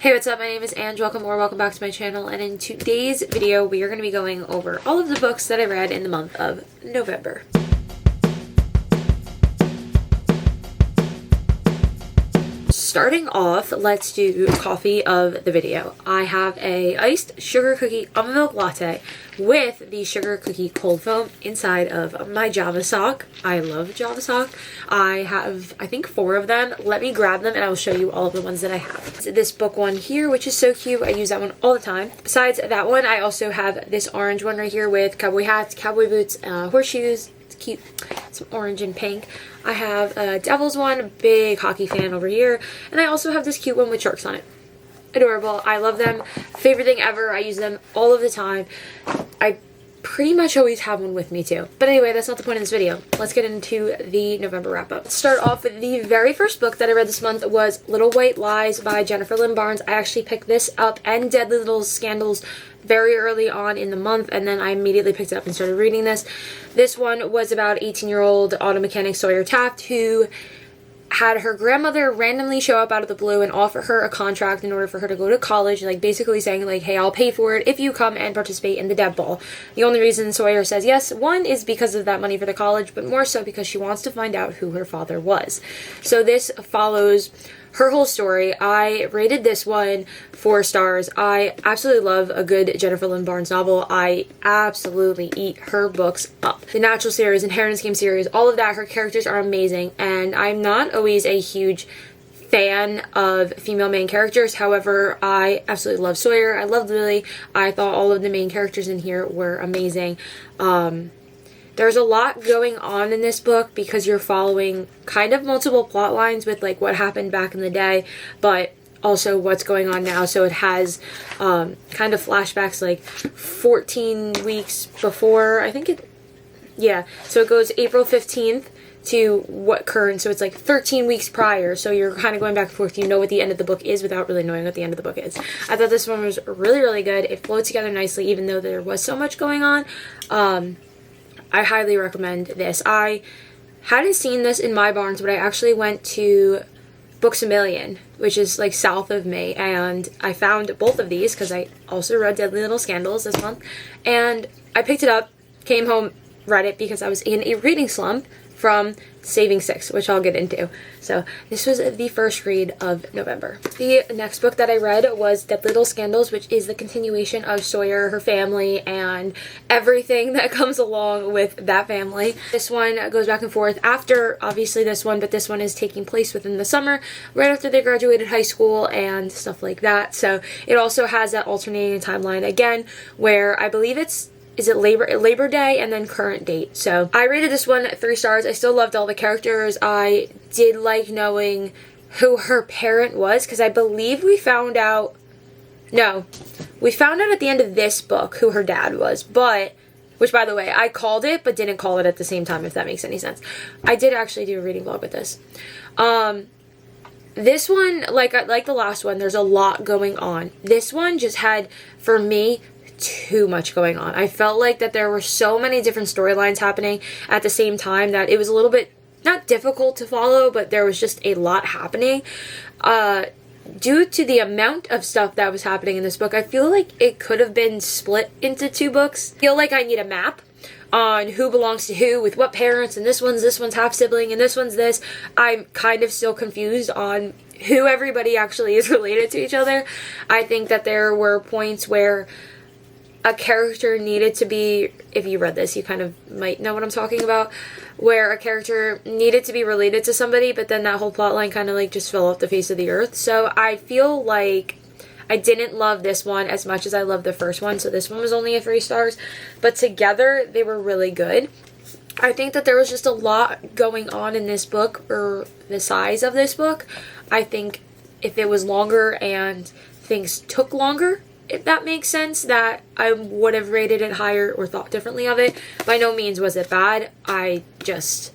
Hey, what's up? My name is Ange. Welcome back to my channel, and in today's video we are going to be going over all of the books that I read in the month of November. Starting off, let's do coffee of the video. I have a iced sugar cookie almond milk latte with the sugar cookie cold foam inside of my Java sock. I love Java sock. I have, I think, 4 of them. Let me grab them and I will show you all of the ones that I have. So this book one here, which is so cute. I use that one all the time. Besides that one, I also have this orange one right here with cowboy hats, cowboy boots, horseshoes. It's cute. Some orange and pink. I have a Devils one, big hockey fan over here, and I also have this cute one with sharks on it. Adorable. I love them. Favorite thing ever. I use them all of the time. I pretty much always have one with me too. But anyway, that's not the point of this video. Let's get into the November wrap up. Let's start off with the very first book that I read this month was Little White Lies by Jennifer Lynn Barnes. I actually picked this up and Deadly Little Scandals very early on in the month, and then I immediately picked it up and started reading this. This one was about 18-year-old auto mechanic Sawyer Taft, who had her grandmother randomly show up out of the blue and offer her a contract in order for her to go to college, like basically saying like, hey, I'll pay for it if you come and participate in the deb ball. The only reason Sawyer says yes, one, is because of that money for the college, but more so because she wants to find out who her father was. So this follows her whole story. I rated this one 4 stars. I absolutely love a good Jennifer Lynn Barnes novel. I absolutely eat her books up. The Natural series, Inheritance Game series, all of that, her characters are amazing, and I'm not always a huge fan of female main characters. However, I absolutely love Sawyer. I loved Lily. I thought all of the main characters in here were amazing. There's a lot going on in this book because you're following kind of multiple plot lines with like what happened back in the day, but also what's going on now. So it has kind of flashbacks like 14 weeks before, I think it, yeah. So it goes April 15th to what current, so it's like 13 weeks prior. So you're kind of going back and forth. You know what the end of the book is without really knowing what the end of the book is. I thought this one was really, really good. It flowed together nicely even though there was so much going on. I highly recommend this. I hadn't seen this in my barns, but I actually went to Bookstagram, which is like south of me, and I found both of these because I also read Deadly Little Scandals this month, and I picked it up, came home, read it because I was in a reading slump from Saving 6, which I'll get into. So this was the first read of November. The next book that I read was Deadly Little Scandals, which is the continuation of Sawyer, her family, and everything that comes along with that family. This one goes back and forth after, obviously, this one, but this one is taking place within the summer, right after they graduated high school and stuff like that. So it also has that alternating timeline again, where I believe it's Labor Day and then current date. So I rated this one 3 stars. I still loved all the characters. I did like knowing who her parent was because I believe we found out at the end of this book who her dad was, but which, by the way, I called it but didn't call it at the same time, if that makes any sense. I did actually do a reading vlog with this. This one, like the last one, there's a lot going on. This one just had, for me, too much going on. I felt like that there were so many different storylines happening at the same time that it was a little bit, not difficult to follow, but there was just a lot happening. Due to the amount of stuff that was happening in this book, I feel like it could have been split into 2 books. I feel like I need a map on who belongs to who with what parents, and this one's half sibling and this one's this. I'm kind of still confused on who everybody actually is related to each other. I think that there were points where a character needed to be, if you read this, you kind of might know what I'm talking about, where a character needed to be related to somebody, but then that whole plot line kind of like just fell off the face of the earth. So I feel like I didn't love this one as much as I loved the first one. So this one was only a 3 stars, but together they were really good. I think that there was just a lot going on in this book, or the size of this book. I think if it was longer and things took longer, if that makes sense, that I would have rated it higher or thought differently of it. By no means was it bad. I just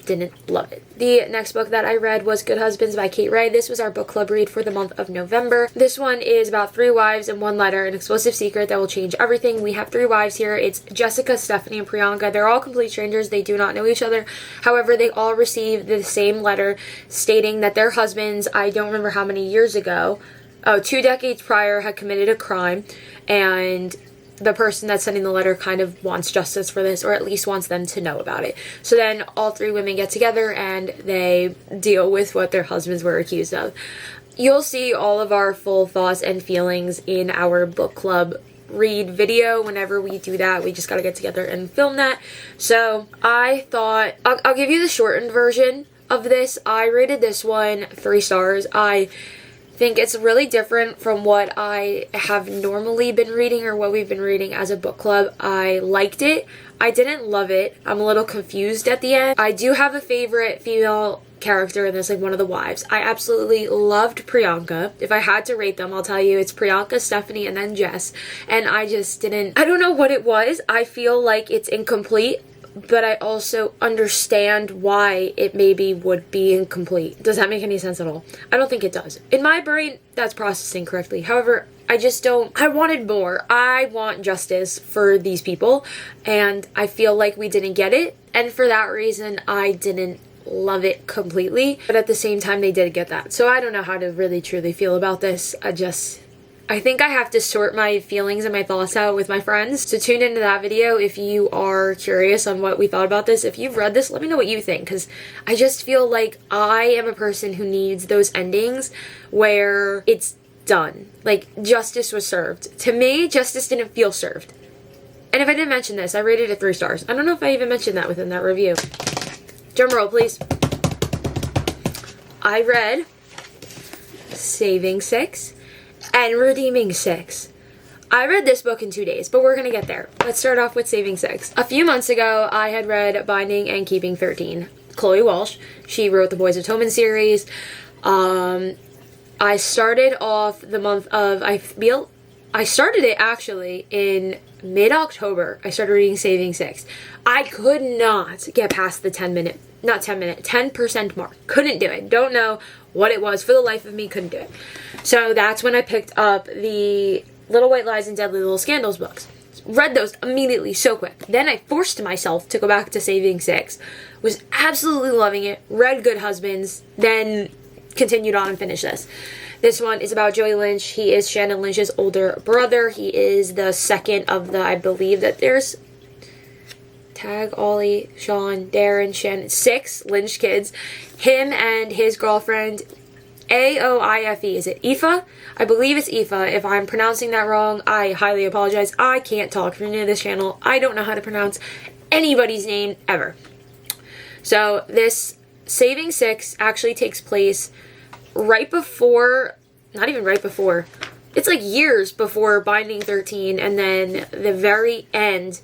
didn't love it. The next book that I read was Good Husbands by Kate Ray. This was our book club read for the month of November. This one is about 3 wives and 1 letter, an explosive secret that will change everything. We have 3 wives here. It's Jessica, Stephanie, and Priyanka. They're all complete strangers. They do not know each other. However, they all receive the same letter stating that their husbands, I don't remember how many years ago, 2 decades prior had committed a crime, and the person that's sending the letter kind of wants justice for this, or at least wants them to know about it. So then all 3 women get together and they deal with what their husbands were accused of. You'll see all of our full thoughts and feelings in our book club read video. Whenever we do that, we just gotta get together and film that. So I thought I'll give you the shortened version of this. I rated this one 3 stars. I think it's really different from what I have normally been reading or what we've been reading as a book club. I liked it. I didn't love it. I'm a little confused at the end. I do have a favorite female character in this, like one of the wives. I absolutely loved Priyanka. If I had to rate them, I'll tell you it's Priyanka, Stephanie, and then Jess. And I just didn't, I don't know what it was. I feel like it's incomplete, but I also understand why it maybe would be incomplete. Does that make any sense at all? I don't think it does. In my brain, that's processing correctly. However, I just don't, I wanted more. I want justice for these people, and I feel like we didn't get it. And for that reason, I didn't love it completely. But at the same time, they did get that. So I don't know how to really truly feel about this. I think I have to sort my feelings and my thoughts out with my friends. So tune into that video if you are curious on what we thought about this. If you've read this, let me know what you think, because I just feel like I am a person who needs those endings where it's done. Like, justice was served. To me, justice didn't feel served. And if I didn't mention this, I rated it 3 stars. I don't know if I even mentioned that within that review. Drum roll, please. I read Saving 6 and Redeeming 6. I read this book in 2 days, but we're going to get there. Let's start off with Saving 6. A few months ago, I had read Binding and Keeping 13. Chloe Walsh. She wrote the Boys of Toman series. I started off the month of, I started it actually in mid-October. I started reading Saving 6. I could not get past the 10% mark. Couldn't do it. Don't know what it was. For the life of me, couldn't do it. So that's when I picked up the Little White Lies and Deadly Little Scandals books. Read those immediately, so quick. Then I forced myself to go back to Saving 6. Was absolutely loving it. Read Good Husbands. Then continued on and finished this. This one is about Joey Lynch. He is Shannon Lynch's older brother. He is the second of the, I believe that there's Tag, Ollie, Sean, Darren, Shannon, 6 Lynch kids. Him and his girlfriend, Aoife. Is it Aoife? I believe it's Aoife. If I'm pronouncing that wrong, I highly apologize. I can't talk. If you're new to this channel, I don't know how to pronounce anybody's name ever. So this Saving 6 actually takes place right before, not even right before, it's like years before Binding 13, and then the very end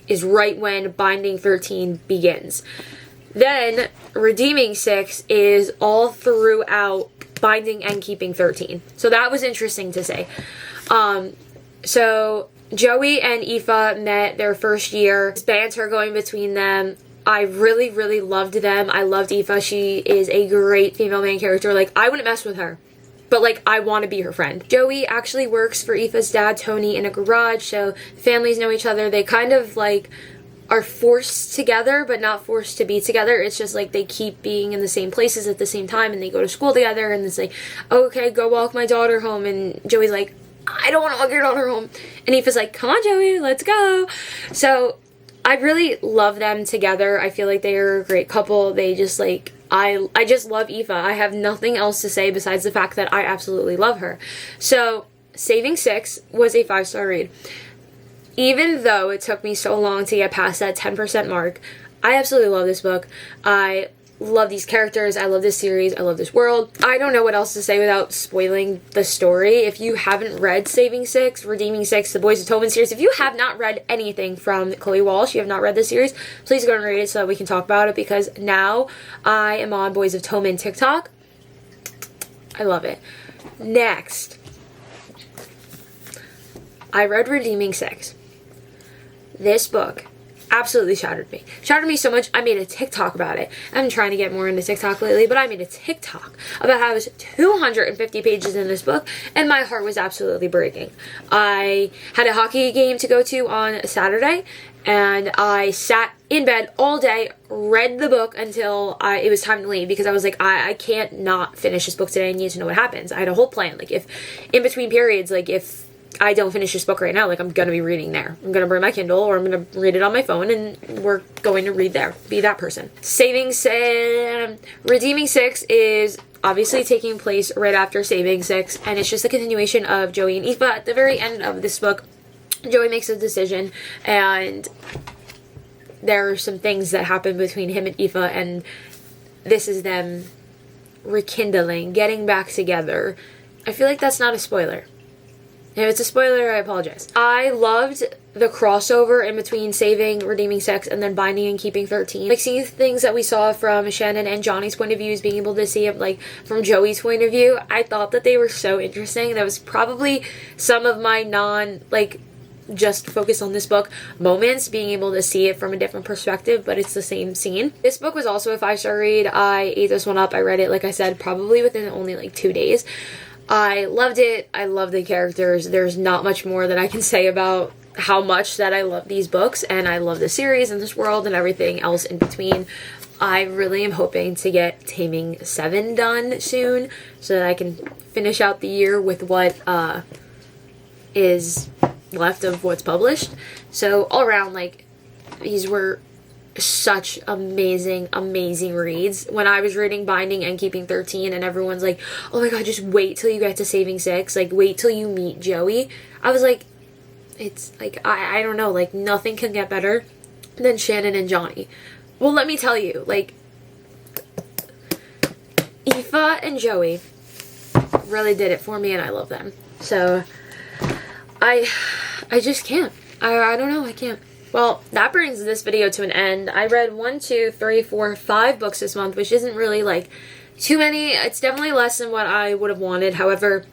is right when Binding 13 begins. Then Redeeming 6 is all throughout Binding and Keeping 13. So that was interesting to say. So Joey and Aoife met their first year. There's banter going between them. I really, really loved them. I loved Aoife. She is a great female main character. Like, I wouldn't mess with her, but like, I want to be her friend. Joey actually works for Aoife's dad, Tony, in a garage, so families know each other. They kind of like are forced together, but not forced to be together. It's just like they keep being in the same places at the same time, and they go to school together, and it's like, okay, go walk my daughter home, and Joey's like, I don't want to walk your daughter home, and Aoife's like, come on, Joey, let's go. So I really love them together. I feel like they are a great couple. They just like, I just love Aoife. I have nothing else to say besides the fact that I absolutely love her. So Saving 6 was a 5-star read. Even though it took me so long to get past that 10% mark, I absolutely love this book. I love these characters. I love this series. I love this world. I don't know what else to say without spoiling the story. If you haven't read Saving 6, Redeeming 6, the Boys of Toman series, if you have not read anything from Chloe Walsh, you have not read this series, please go and read it so that we can talk about it, because now I am on Boys of Toman TikTok. I love it. Next, I read Redeeming 6. This book absolutely shattered me. Shattered me so much, I made a TikTok about it. I'm trying to get more into TikTok lately, but I made a TikTok about how I was 250 pages in this book, and my heart was absolutely breaking. I had a hockey game to go to on Saturday, and I sat in bed all day, read the book until it was time to leave, because I was like, I can't not finish this book today. I need to know what happens. I had a whole plan. Like, if in between periods, like, if I don't finish this book right now, like, I'm gonna be reading there. I'm gonna bring my Kindle, or I'm gonna read it on my phone, and we're going to read there. Be that person. Redeeming 6 is obviously taking place right after Saving 6, and it's just a continuation of Joey and Aoife. At the very end of this book, Joey makes a decision, and there are some things that happen between him and Aoife, and this is them rekindling, getting back together. I feel like that's not a spoiler. If it's a spoiler, I apologize. I loved the crossover in between Saving, Redeeming 6, and then Binding and Keeping 13. Like, seeing things that we saw from Shannon and Johnny's point of views, being able to see it, like, from Joey's point of view, I thought that they were so interesting. That was probably some of my just focus on this book moments, being able to see it from a different perspective, but it's the same scene. This book was also a 5-star read. I ate this one up. I read it, like I said, probably within only like 2 days. I loved it. I love the characters. There's not much more that I can say about how much that I love these books, and I love the series and this world and everything else in between. I really am hoping to get Taming 7 done soon, so that I can finish out the year with what is left of what's published. So all around, like, these were such amazing reads. When I was reading Binding and Keeping 13, and everyone's like, oh my god, just wait till you get to Saving 6, like, wait till you meet Joey, I was like, it's like, I don't know, like, nothing can get better than Shannon and Johnny. Well, let me tell you, like, Aoife and Joey really did it for me, and I love them. So I just can't. I don't know, I can't. Well, that brings this video to an end. I read 5 books this month, which isn't really, like, too many. It's definitely less than what I would have wanted. However,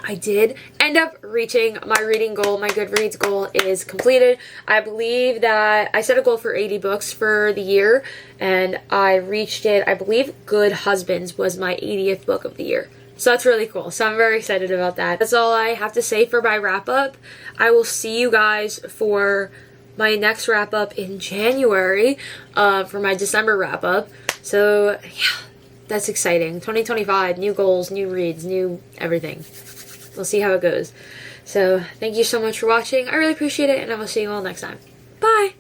I did end up reaching my reading goal. My Goodreads goal is completed. I believe that I set a goal for 80 books for the year, and I reached it. I believe Good Husbands was my 80th book of the year. So that's really cool. So I'm very excited about that. That's all I have to say for my wrap-up. I will see you guys for my next wrap-up in January, for my December wrap-up. So, yeah, that's exciting. 2025, new goals, new reads, new everything. We'll see how it goes. So, thank you so much for watching. I really appreciate it, and I will see you all next time. Bye!